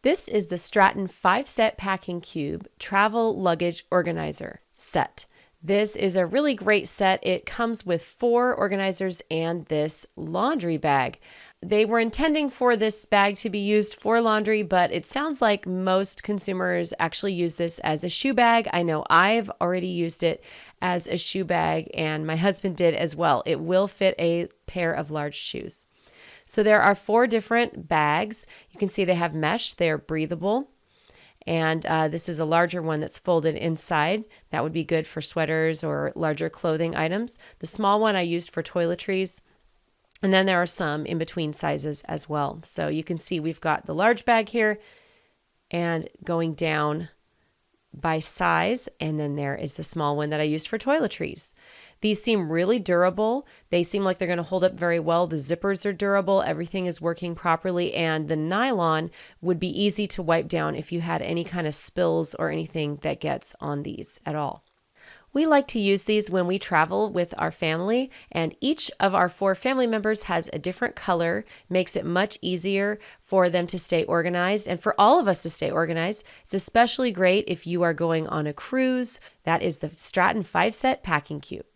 This is the Stratton 5-set packing cube travel luggage organizer set. This is a really great set. It comes with 4 organizers and this laundry bag. They were intending for this bag to be used for laundry, but it sounds like most consumers actually use this as a shoe bag. I know I've already used it as a shoe bag, and my husband did as well. It will fit a pair of large shoes. So there are 4 different bags. You can see they have mesh. They're breathable. And this is a larger one that's folded inside. That would be good for sweaters or larger clothing items. The small one I used for toiletries. And then there are some in between sizes as well. So you can see we've got the large bag here and going down by size. And then there is the small one that I used for toiletries. These seem really durable. They seem like they're going to hold up very well. The zippers are durable. Everything is working properly. And the nylon would be easy to wipe down if you had any kind of spills or anything that gets on these at all. We like to use these when we travel with our family, and each of our 4 family members has a different color, makes it much easier for them to stay organized and for all of us to stay organized. It's especially great if you are going on a cruise. That is the Stratton 5-set packing cube.